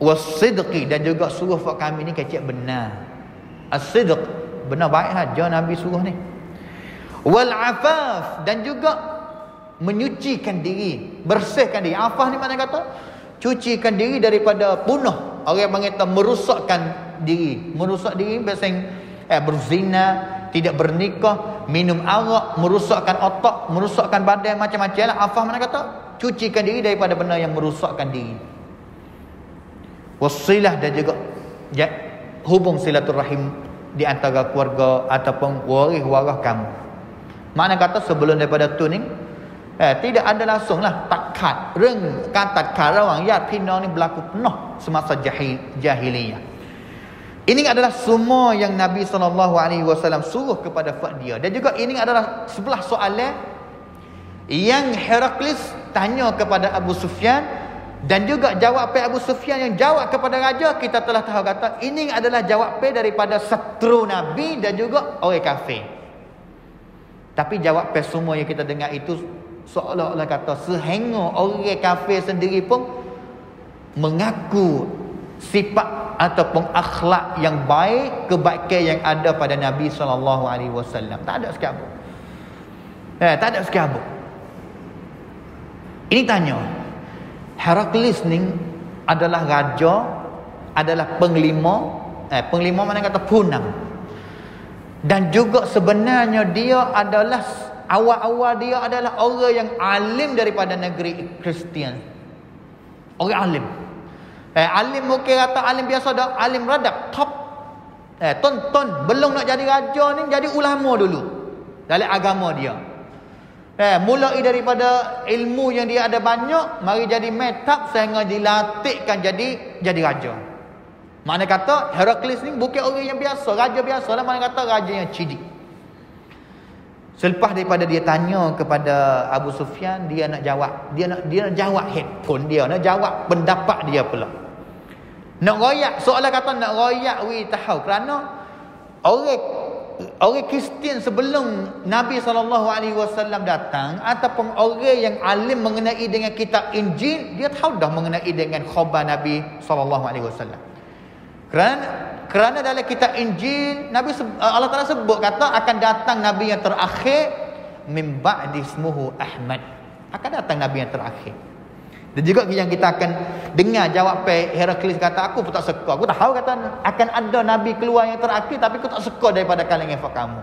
Was-sidqi, dan juga suruh kami ni kecil benar. As-sidq, benar baik saja Nabi suruh ni. Wal-afaf, dan juga menyucikan diri, bersihkan diri. Afaf ni mana kata? Cucikan diri daripada punah. Orang panggil merosakkan diri. Merosak diri biasanya berzina, tidak bernikah, minum arak, merosakkan otak, merosakkan badan, macam-macam lah. Afaf mana kata? Cucikan diri daripada benda yang merosakkan diri. Wasilah, dan juga hubung silaturahim di antara keluarga ataupun waris kamu. Mana kata sebelum daripada tu ni Tidak ada langsung lahตัดขาดเรื่องการตัดขาดระหว่างญาติพี่น้องนี่berlaku penuh semasa jahiliyah. Ini adalah semua yang Nabi SAW suruh kepada dia. Dan juga ini adalah sebelah soalan yang Heraklius tanya kepada Abu Sufyan, dan juga jawapan Abu Sufyan yang jawab kepada raja. Kita telah tahu kata ini adalah jawapan daripada setru Nabi dan juga orang kafir. Tapi jawapan semua yang kita dengar itu seolah-olah kata sehingga orang kafir sendiri pun mengaku sifat ataupun akhlak yang baik, kebaikan yang ada pada Nabi SAW. Tak ada sekabut. Tak ada sekabut. Ini tanya, Heraklius ni adalah raja, adalah penglima. Penglima mana kata punang. Dan juga sebenarnya dia adalah awal-awal dia adalah orang yang alim daripada negeri Kristian. Orang alim. Alim mungkin kata alim biasa dah, alim radap top. Ton belum nak jadi raja ni jadi ulama dulu dalam agama dia. Mulai daripada ilmu yang dia ada banyak, mari jadi metap sehingga dilatihkan jadi raja. Mana kata Heraklius ni bukan orang yang biasa, raja biasa lah, mana kata raja yang cidik. Selepas daripada dia tanya kepada Abu Sufyan, dia nak jawab, dia nak jawab headphone dia, nak jawab pendapat dia pula. Nak royak, soalan kata nak royak tahu kerana orang Kristian sebelum Nabi SAW datang ataupun orang yang alim mengenai dengan kitab Injil, dia tahu dah mengenai dengan khabar Nabi SAW. Kerana dalam kitab Injil Allah Ta'ala sebut kata akan datang Nabi yang terakhir min ba'di ismuhu Ahmad. Akan datang Nabi yang terakhir. Dan juga yang kita akan dengar jawapan Heraklius kata, aku pun tak suka. Aku tahu kata akan ada Nabi keluar yang terakhir, tapi aku tak suka daripada kalangan kamu.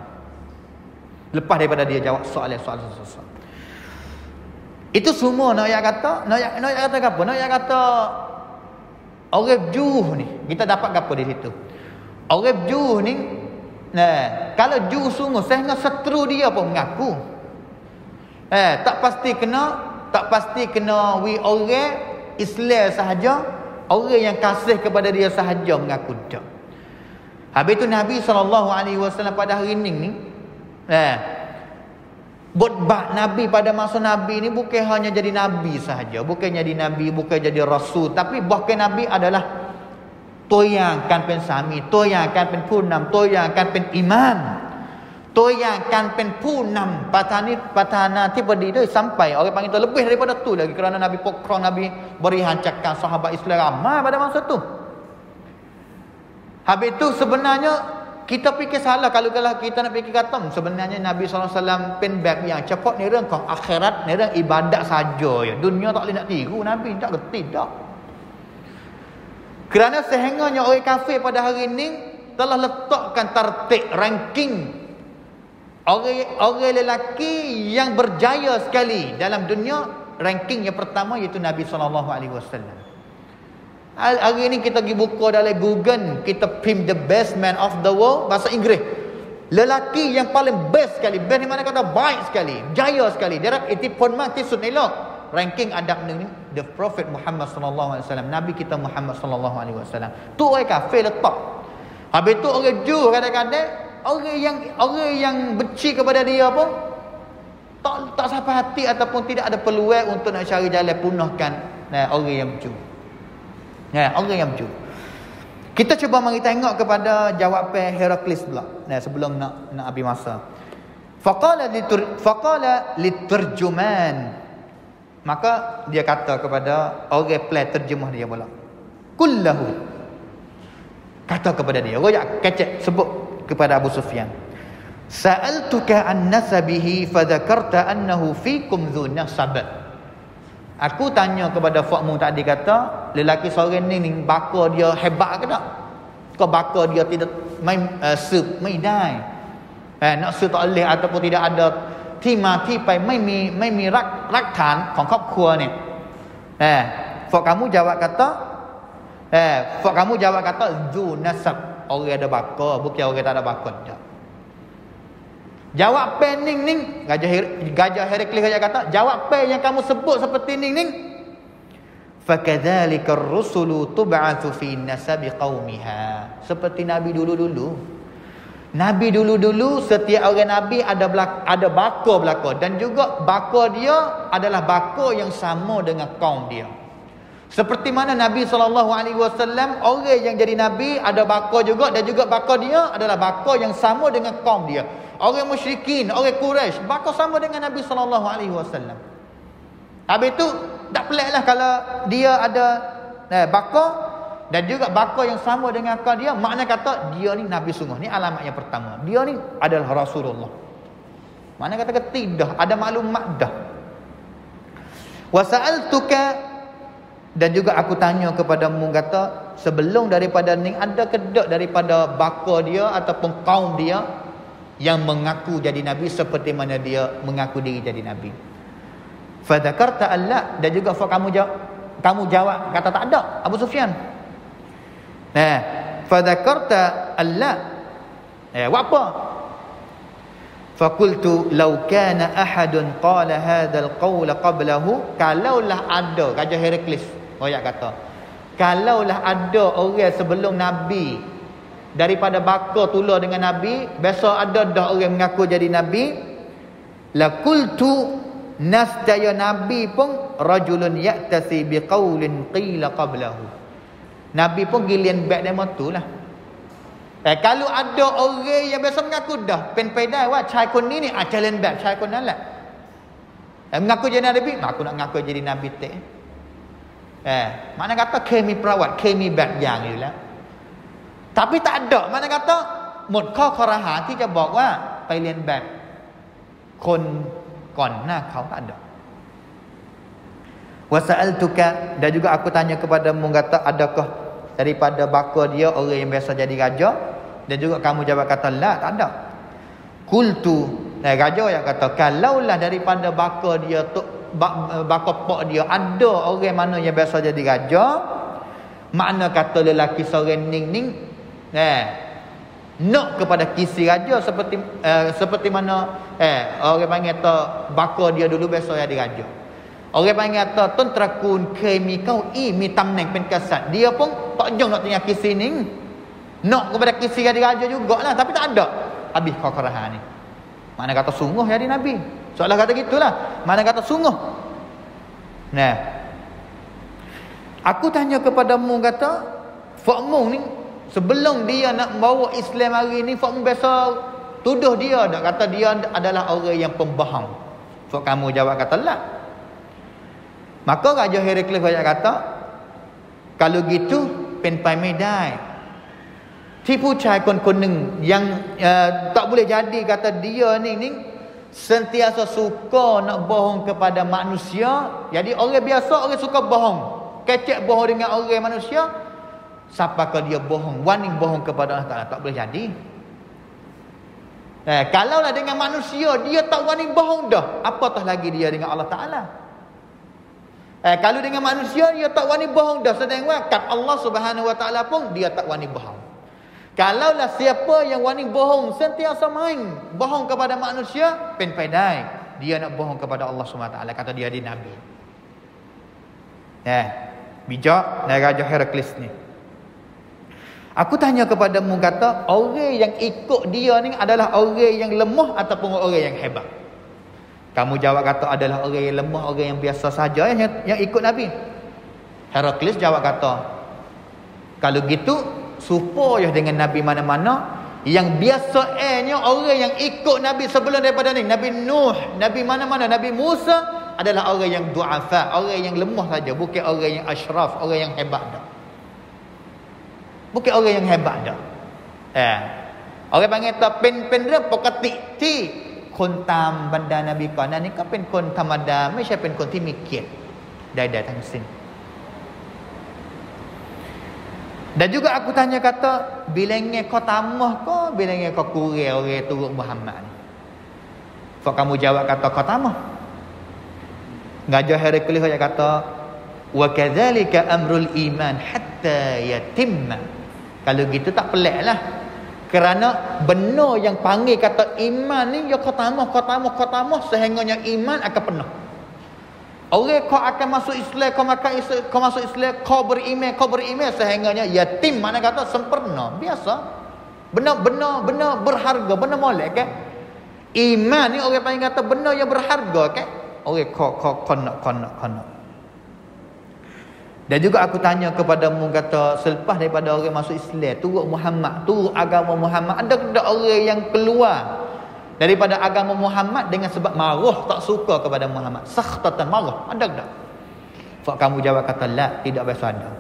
Lepas daripada dia jawab soalan. Itu semua nak kata apa? Nak kata orang Juh ni, kita dapat apa di situ? Orang Juh ni, kalau Juh sungguh sehingga setru dia pun mengaku. Tak pasti kena orang Islam sahaja, orang yang kasih kepada dia sahaja mengaku tak. Habis itu Nabi SAW pada hari ini botbah Nabi pada masa Nabi ni bukan hanya jadi Nabi sahaja, bukan jadi Nabi, bukan jadi Rasul, tapi bahkan Nabi adalah toyang kan pen sami, toyang kan pen punam, toyang kan pen imam, toyang kan pen punam patana tibadi tu sampai orang panggil tu lebih daripada tu lagi, kerana Nabi pokron, Nabi beri hancarkan sahabat Islam ramai pada masa tu. Habis tu sebenarnya kita fikir salah kalau kita nak fikir kata sebenarnya Nabi SAW pen bab yang cepat ni รื่องของ akhirat, ni รื่องibadat saja ya. Dunia tak boleh nak tiru Nabi, tak reti dak. Kerana sehingganya orang kafir pada hari ini telah letakkan tertib ranking orang lelaki yang berjaya sekali dalam dunia. Ranking yang pertama iaitu Nabi SAW. Hari ini kita pergi buka dalam Google, kita pin the best man of the world bahasa Inggeris. Lelaki yang paling best sekali, best ni mana kata baik sekali, jaya sekali. Dia itu pun mati sunelok. Ranking adab ni the Prophet Muhammad sallallahu alaihi wasallam, Nabi kita Muhammad sallallahu alaihi wasallam. Tu orang kafir letak. Habis tu orang Jew kadang-kadang orang yang benci kepada dia pun tak sampai hati ataupun tidak ada peluang untuk nak cari jalan punahkan orang yang Jew. Orang yang Jew. Kita cuba mari tengok kepada jawapan Heraklius pula. Sebelum nak habis masa. Faqala liturjuman. Maka dia kata kepada orang play terjemah dia pula. Kullahu. Kata kepada dia. Royak kecek sebut kepada Abu Sufyan. Sa'altuka an nasabihi fadzakarta annahu fikum dzu nasab. Aku tanya kepada fakmu tadi kata lelaki seorang ni baka dia hebat ke tak? Kau baka dia tidak main sup mai dai. Nak sup tak boleh ataupun tidak adaที่มาที่ไปไม่มีรักฐานของครอบครัวเนี่ยFak kamu jawab kata zu nasab, orang ada baka bukan orang tak ada baka dak. Jawab pe ning. Gajah Heraklius kata, jawab pe yang kamu sebut seperti ning. Fakadzalika ar-rusulu tub'atsu fi nasabi qaumiha. Seperti nabi dulu-dulu. Nabi dulu-dulu setiap orang nabi ada baka belaka, dan juga baka dia adalah baka yang sama dengan kaum dia. Seperti mana Nabi SAW, orang yang jadi nabi ada baka juga, dan juga baka dia adalah baka yang sama dengan kaum dia. Orang musyrikin, orang Quraisy, baka sama dengan Nabi SAW. Habis itu tak peliklah kalau dia ada baka dan juga baka yang sama dengan kaum dia. Makna kata dia ni nabi sungguh. Ni alamat yang pertama. Dia ni adalah Rasulullah. Makna kata tidak ada maklumat dah. Wa sa'altuka, dan juga aku tanya kepadamu, kata sebelum daripada ni ada kedak daripada baka dia ataupun kaum dia yang mengaku jadi nabi seperti mana dia mengaku diri jadi nabi. Fadzakarta alla, dan juga kamu jawab kata tak ada, Abu Sufyan. Fadzakarta alla, buat apa? Fakultu law kana ahadun qala hadzal qaul qablahu, kalaulah ada, Raja Heraklius royak kata, kalaulah ada orang sebelum nabi daripada baka tular dengan nabi, besok ada dah orang mengaku jadi nabi, la qultu, nasjaya nabi pun rajulun ya'tasi biqaulin qila qablahu, nabi pun gilian back demo tu lah. Kalau ada orang yang biasa mengaku dah pen pedai wa cai kon ni challenge back cai kon lah, mengaku jadi nabi, aku nak mengaku jadi nabi te. Mana kata kemi perawat, kemi back yang you lah. Tapi tak ada, mana kata หมดข้อคอรหาที่จะบอกว่าไปเรียนแบบคนก่อนหน้าเขาtak ada. Wa sa'altuka, dan juga aku tanya kepadamu, kata adakah daripada baka dia orang yang biasa jadi raja, dan juga kamu jawab kata la, tak ada. Qultu, raja yang kata kalaulah daripada baka dia tu, baka pak dia ada orang mana yang biasa jadi raja, makna kata lelaki seorang ning nak kepada kisi raja seperti mana orang panggil tu baka dia dulu biasa jadi raja. Orang panggil tu tun trakunเคยมีเก้าอี้มีตำแหน่งเป็นกษัตริย์ dia pun tak jong nak tinggal kisi ni, nak kepada kisi jadi raja jugalah, tapi tak ada. Habis kekerahan ni, mana kata sungguh jadi nabi, soalan kata gitulah, mana kata sungguh. Nah, aku tanya kepadamu, kata fakmu ni sebelum dia nak bawa Islam hari ni, fakmu biasa tuduh dia dak, kata dia adalah orang yang pembohong. Fak kamu jawab kata la. Maka Raja Heraklius kata, kalau gitu pen paiไม่ได้ ที่ผู้ชายคนหนึ่งยัง tak boleh jadi, kata dia ni sentiasa suka nak bohong kepada manusia. Jadi orang biasa orang suka bohong, kecek bohong dengan orang manusia. Siapakah dia bohong, wani bohong kepada Allah Ta'ala, tak boleh jadi. Kalaulah dengan manusia dia tak wani bohong dah, apatah lagi dia dengan Allah Ta'ala. Kalau dengan manusia dia tak wani bohong dah, sedang kat Allah Subhanahu Wa Ta'ala pun dia tak wani bohong. Kalaulah siapa yang wani bohong, sentiasa main bohong kepada manusia, pen pedai dia nak bohong kepada Allah Subhanahu Wa Ta'ala, kata dia di nabi. Bijak Raja Heraklius ni. Aku tanya kepadamu, kata orang yang ikut dia ni adalah orang yang lemah ataupun orang yang hebat? Kamu jawab kata adalah orang yang lemah, orang yang biasa saja yang ikut Nabi. Heraklius jawab kata, kalau gitu supaya dengan Nabi mana-mana yang biasanya orang yang ikut Nabi sebelum daripada ni, Nabi Nuh, Nabi mana-mana, Nabi Musa adalah orang yang du'afa, orang yang lemah saja, bukan orang yang ashraf, orang yang hebat dah. Bukan orang yang hebat dah. Orang panggil tu penเรื่องปกติที่คนตามบรรดานบีก่อนหน้านี้ก็เป็นคนธรรมดาไม่ใช่เป็นคนที่มีเกียรติใดๆทั้งสิ้น. Dan juga aku tanya, kata bilangnya kau tamah ke bilangnya kau kurang orang turut Muhammad ni? Fak kamu jawab kata kau tamah. Raja Heraklius kata wa kadzalika amrul iman hatta yatimma. Kalau gitu tak peliklah Kerana benar yang panggil kata iman ni, ya kau tambah sehingganya iman akan penuh. Orang kau akan masuk Islam, kau masuk Islam, kau beriman sehingganya yatim, mana kata sempurna, biasa. Benar berharga, benar molek kan? Iman ni orang panggil kata benar yang berharga kan? Orang kau nak. Dan juga aku tanya kepadamu, kata selepas daripada orang masuk Islam, turut Muhammad, turut agama Muhammad, ada tak orang yang keluar daripada agama Muhammad dengan sebab marah, tak suka kepada Muhammad, sakhtatan, marah, ada tak? Fak kamu jawab kata la, tidak biasa ada.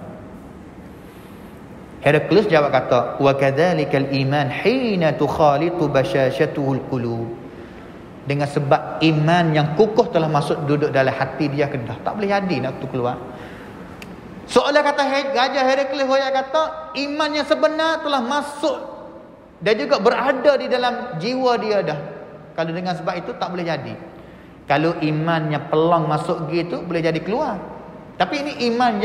Heraklius jawab kata wa kadzalikal iman hina tukhalitu bashashatuhul qulub. Dengan sebab iman yang kukuh telah masuk duduk dalam hati dia, kedah tak boleh jadi nak tu keluar. Soalnya kata Raja Heraklius, dia kata iman yang sebenar telah masuk dan juga berada di dalam jiwa dia dah. Kalau dengan sebab itu tak boleh jadi. Kalau imannya pelang masuk gitu boleh jadi keluar. Tapi ini iman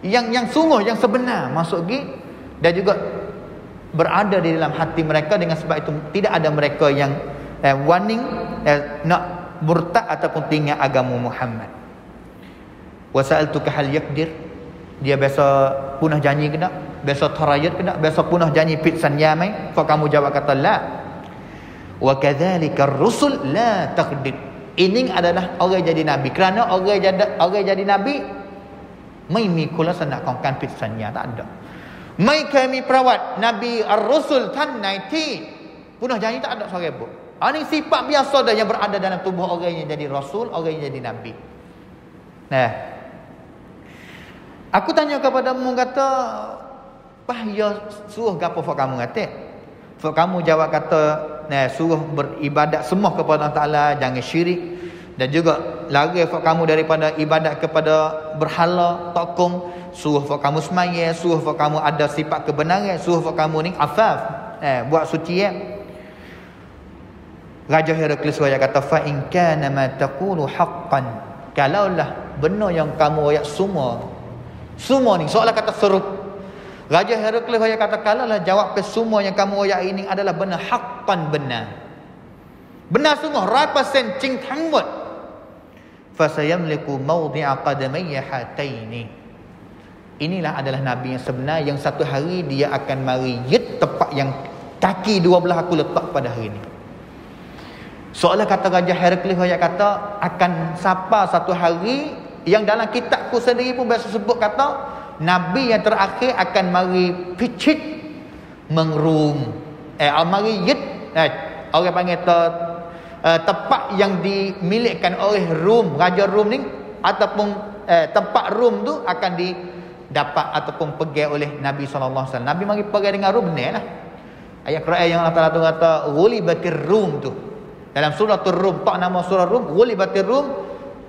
yang sungguh, yang sebenar masuk gitu dan juga berada di dalam hati mereka. Dengan sebab itu tidak ada mereka yang warning nak murtad ataupun tinggal agama Muhammad. Wasa'altuka hal yakdir, dia biasa punah janji ke tak, biasa tarayat ke tak, biasa punah janji pitsan yamai. Kau kamu jawab kata la. Wa kadzalika ar-rusul la taqdir. Ini adalah orang jadi nabi. Kerana orang jadi nabi mai mi kula sanak kongkan pitsan ya, tak ada. Mai kami perawat nabi ar-rusul tan naiti punah janji tak ada seorang pun. Ini sifat biasa dah yang berada dalam tubuh orang yang jadi rasul, orang yang jadi nabi. Nah, aku tanya kepadamu, kata pahya suruh gapo fak kamu kata? Fak kamu jawab kata, nah, suruh beribadat semua kepada Allah Taala, jangan syirik, dan juga lari fak kamu daripada ibadat kepada berhala, tokong, suruh fak kamu semaya, suruh fak kamu ada sifat kebenaran, suruh fak kamu ni afaf, buat suci ya. Raja Heraklius kata fa in kana ma taqulu haqqan, kalaulah benar yang kamu ayat semua ni, soalan kata serup. Raja Heraklius kata kalaulah jawab ke semua yang kamu ayat ini adalah benar, haqqan, benar sungguh 100% cingทั้งหมด, fasayamliku mawdi'a qadamayya hataini. Inilah adalah nabi yang sebenar, yang satu hari dia akan mari yet tepat yang kaki dua belah aku letak pada hari ini. Soalan kata Raja Heraklius kata akan sapa satu hari yang dalam kitabku sendiri pun biasa sebut kata nabi yang terakhir akan mari picit mengrum, mari yet, orang panggil tempat yang dimilikkan oleh Rom, Raja Rom ni, ataupun tempat Rom tu akan didapat ataupun pegang oleh Nabi SAW. Nabi mari pegang dengan Rom, benar lah. Ayat Quran yang Allah Ta'ala tu kata ghulibatir Rum tu, dalam surah Rum, tak nama surah Rum, ghulibatir Rum,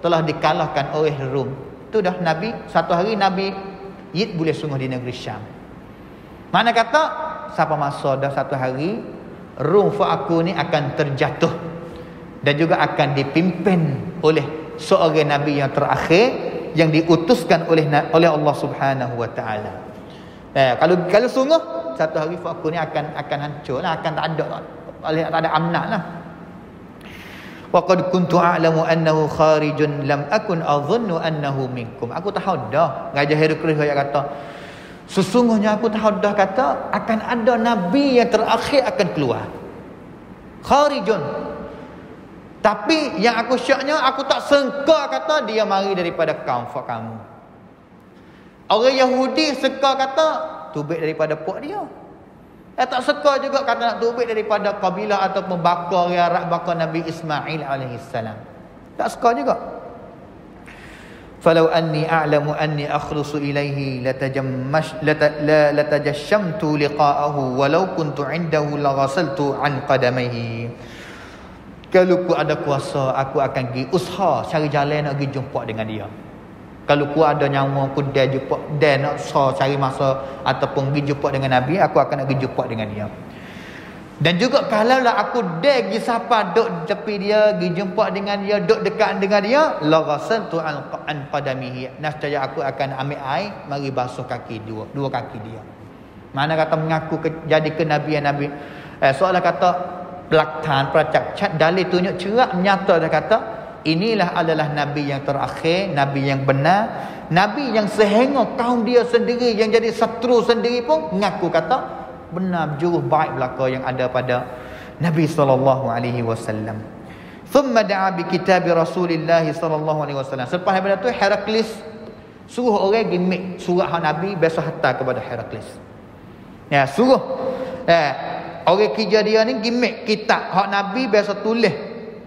telah dikalahkan oleh Rum. Itu dah Nabi, satu hari Nabi yit boleh sungguh di negeri Syam. Mana kata siapa masa dah satu hari Rum aku ni akan terjatuh dan juga akan dipimpin oleh seorang nabi yang terakhir yang diutuskan oleh Allah Subhanahu wa taala. Kalau sungguh satu hari aku ni akan hancur lah, akan tak ada amnat lah. Wa qad kuntu a'lamu annahu kharijun lam akun adhunnu annahu minkum. Aku tahu dah, Raja Heraklius kata sesungguhnya aku tahu dah kata akan ada nabi yang terakhir akan keluar, kharijun. Tapi yang aku syaknya, aku tak sangka kata dia mari daripada kaum kamu. Orang Yahudi sangka kata tubik daripada puak dia. Tak sangka juga kata nak tubik daripada kabilah ataupun bakar Arab, bakar Nabi Ismail alaihissalam. Tak sangka juga. Falau anni a'lamu anni akhlusu ilaihi latajashamtu liqa'ahu walau kuntu 'indahu laghasaltu 'an qadamaihi. Kalau ku ada kuasa, aku akan pergi usaha cari jalan nak pergi jumpa dengan dia. Kalau ku ada nyawa, aku dah jumpa, dah nak cari masa ataupun pergi jumpa dengan Nabi, aku akan nak pergi jumpa dengan dia. Dan juga kalaulah aku dah pergi sapa duk tepi dia, pergi jumpa dengan dia, duk dekat dengan dia, la ghasaltu an qadamihi, nescaya aku akan ambil air mari basuh kaki dua kaki dia. Mana kata mengaku jadi kenabian Nabi. Soalan kata pelaktaan peracak dalil tunjuk cerak menyata dia kata inilah adalah Nabi yang terakhir, Nabi yang benar, Nabi yang sehingga kaum dia sendiri yang jadi setru sendiri pun mengaku kata benar jurus baik belaka yang ada pada Nabi sallallahu alaihi wasallam. Thumma da'a bi kitab Rasulillah sallallahu alaihi wasallam. Selepas daripada tu Heraklius suruh orang gimik surat hak Nabi biasa hantar kepada Heraklius. Ya, suruh orang kerja dia ni gimik kitab hak Nabi biasa tulis.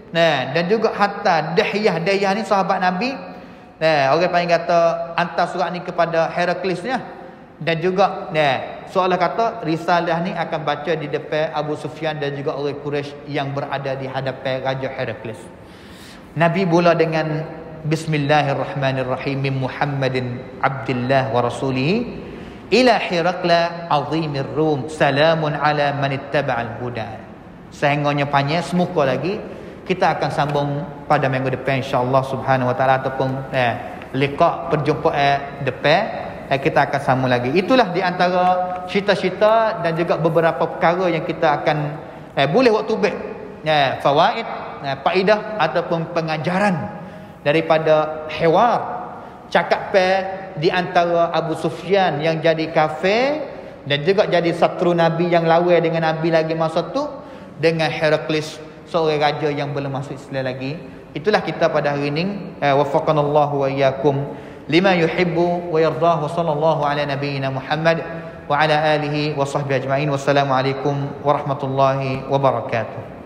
Nah, dan juga hatta Dahiyah ni sahabat Nabi. Orang panggil kata hantar surat ni kepada Heraklius ni. Dan juga soalan kata risalah ni akan baca di depan Abu Sufyan dan juga orang Quraisy yang berada di hadapan Raja Heraklius. Nabi mula dengan Bismillahirrahmanirrahim min Muhammadin Abdillah wa Rasulih ila Herakla azimir Rum salamun ala man ittaba'al huda. Sehingganya panjang semuka lagi. Kita akan sambung pada minggu depan insya-Allah subhanahu wa taala ataupun liqa perjumpaan depan kita akan sambung lagi. Itulah di antara cerita-cerita dan juga beberapa perkara yang kita akan boleh waktu baik fawaid, faedah ataupun pengajaran daripada hiwar cakap di antara Abu Sufyan yang jadi kafir dan juga jadi satru Nabi yang lawan dengan Nabi lagi masa tu dengan Heraklius seorang raja yang belum masuk Islam lagi. Itulah kita pada hari ini. Wafaqanallahu wa iyyakum lima yuhibbu wa yardah. Sallallahu ala nabiyyina Muhammad wa ala alihi wa sahbihi ajma'in. Wassalamualaikum warahmatullahi wabarakatuh.